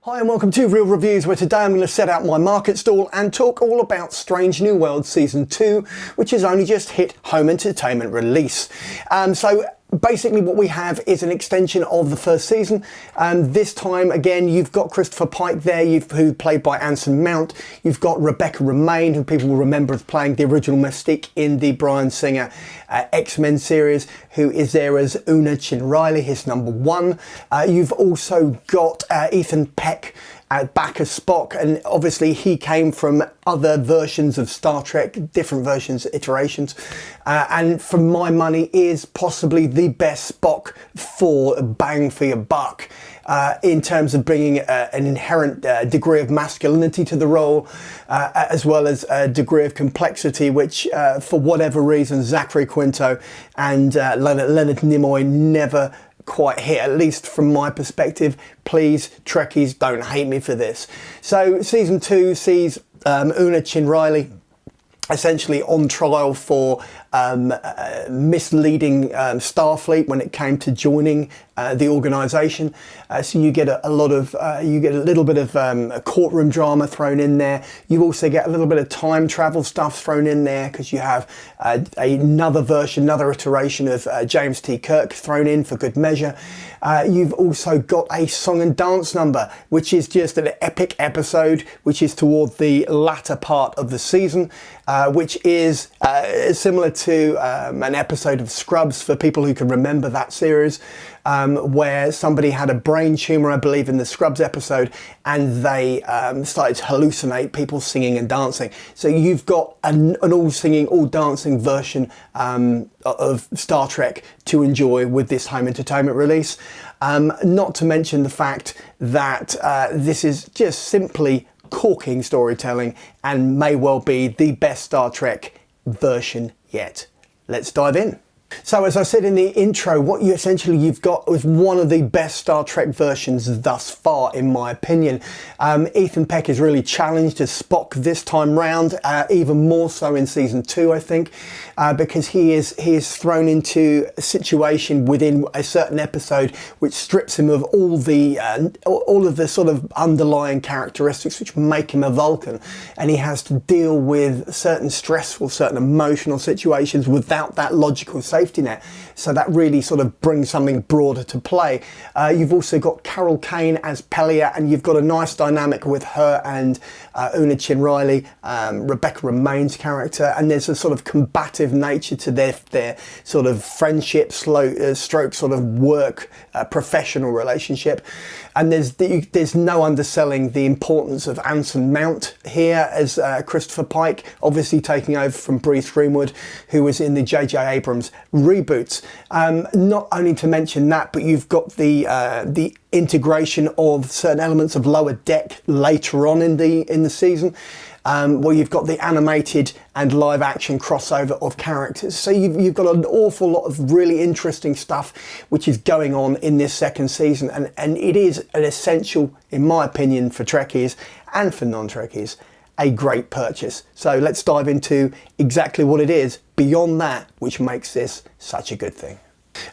Hi and welcome to Real Reviews, where today I'm going to set out my market stall and talk all about Strange New Worlds Season 2, which has only just hit home entertainment release. So basically what we have is an extension of the first season. This time again you've got Christopher Pike there, who played by Anson Mount. You've got Rebecca Romijn, who people will remember as playing the original Mystique in the Bryan Singer X-Men series, who is there as Una Chin-Riley, his number one. You've also got Ethan Peck back as Spock, and obviously he came from other versions of Star Trek, different versions, iterations, and for my money is possibly the best Spock for bang for your buck, in terms of bringing an inherent degree of masculinity to the role, as well as a degree of complexity, which for whatever reason Zachary Quinto and Leonard Nimoy never quite hit, at least from my perspective. Please, Trekkies, don't hate me for this. So season 2 sees Una Chin-Riley essentially on trial for misleading Starfleet when it came to joining the organisation. So you get a little bit of courtroom drama thrown in there. You also get a little bit of time travel stuff thrown in there, because you have another iteration of James T. Kirk thrown in for good measure. You've also got a song and dance number, which is just an epic episode, which is toward the latter part of the season, which is similar to an episode of Scrubs, for people who can remember that series, where somebody had a brain tumour, I believe, in the Scrubs episode, and they started to hallucinate people singing and dancing. So you've got an all singing, all dancing version of Star Trek to enjoy with this home entertainment release. Not to mention the fact that this is just simply corking storytelling and may well be the best Star Trek version yet. Let's dive in. So as I said in the intro, what you've got is one of the best Star Trek versions thus far, in my opinion. Ethan Peck is really challenged as Spock this time round, even more so in season 2, I think, because he is thrown into a situation within a certain episode which strips him of all of the sort of underlying characteristics which make him a Vulcan, and he has to deal with certain stressful, certain emotional situations without that logical safety net. So that really sort of brings something broader to play. You've also got Carol Kane as Pelia, and you've got a nice dynamic with her and Una Chin-Riley, Rebecca Romijn's character, and there's a sort of combative nature to their sort of friendship stroke sort of work professional relationship. And there's no underselling the importance of Anson Mount here as Christopher Pike, obviously taking over from Breeze Greenwood, who was in the J.J. Abrams reboots. Not only to mention that, but you've got the integration of certain elements of Lower Deck later on in the season, where you've got the animated and live action crossover of characters. So you've got an awful lot of really interesting stuff which is going on in this second season, and it is an essential, in my opinion, for Trekkies and for non-Trekkies, a great purchase. So let's dive into exactly what it is beyond that which makes this such a good thing.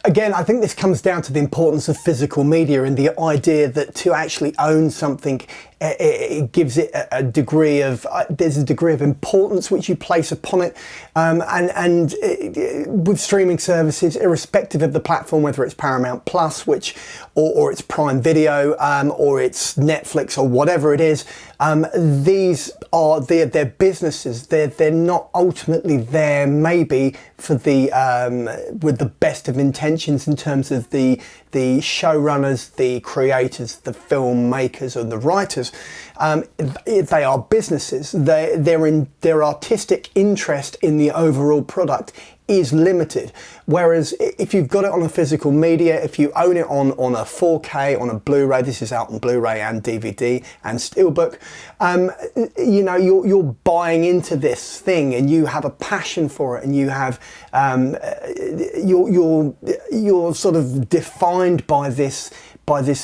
Again, I think this comes down to the importance of physical media and the idea that to actually own something, it gives it a degree of, there's a degree of importance which you place upon it, and with streaming services, irrespective of the platform, whether it's Paramount Plus, or it's Prime Video, or it's Netflix, or whatever it is, these are their businesses. They're not ultimately there maybe for with the best of intentions in terms of the showrunners, the creators, the filmmakers, and the writers. They are businesses. Their artistic interest in the overall product is limited. Whereas if you've got it on a physical media, if you own it on a 4K, on a Blu-ray, this is out on Blu-ray and DVD and Steelbook, you know, you're buying into this thing, and you have a passion for it, and you have you're sort of defined by this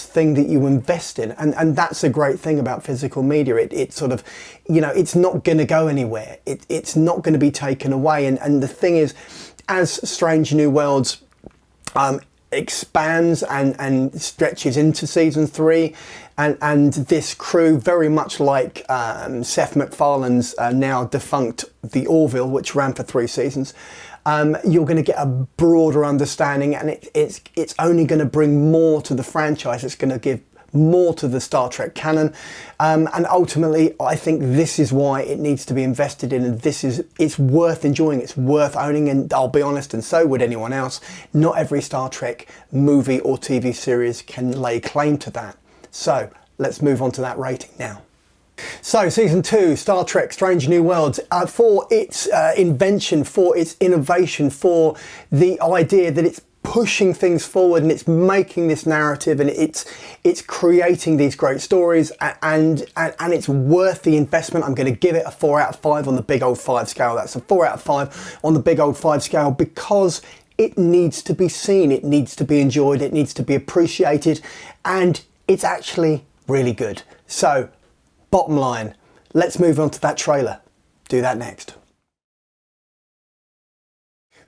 thing that you invest in, and that's a great thing about physical media. It sort of, you know, it's not going to go anywhere. It's not going to be taken away. And the thing is, as Strange New Worlds expands and stretches into season 3, and this crew, very much like Seth MacFarlane's now defunct The Orville, which ran for 3 seasons, you're going to get a broader understanding, and it's only going to bring more to the franchise. It's going to give more to the Star Trek canon, and ultimately I think this is why it needs to be invested in, and it's worth enjoying, it's worth owning. And I'll be honest, and so would anyone else, not every Star Trek movie or TV series can lay claim to that. So let's move on to that rating now. So season 2, Star Trek Strange New Worlds, for its invention, for its innovation, for the idea that it's pushing things forward and it's making this narrative, and it's creating these great stories, and it's worth the investment. I'm going to give it a 4 out of 5 on the big old 5 scale. That's a 4 out of 5 on the big old 5 scale, because it needs to be seen, it needs to be enjoyed, it needs to be appreciated, and it's actually really good. So bottom line, let's move on to that trailer. Do that next.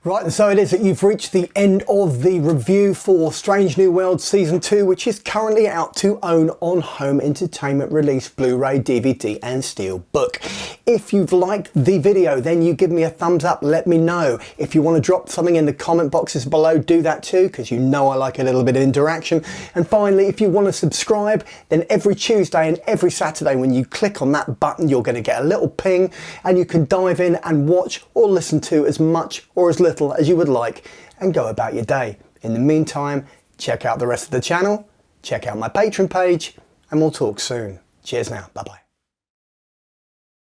Right, and so it is that you've reached the end of the review for Strange New Worlds Season 2, which is currently out to own on home entertainment release, Blu-ray, DVD and Steelbook. If you've liked the video, then you give me a thumbs up, let me know. If you want to drop something in the comment boxes below, do that too, because you know I like a little bit of interaction. And finally, if you want to subscribe, then every Tuesday and every Saturday when you click on that button, you're going to get a little ping, and you can dive in and watch or listen to as much or as little as you would like, and go about your day. In the meantime, check out the rest of the channel, check out my Patreon page, and we'll talk soon. Cheers now, bye bye.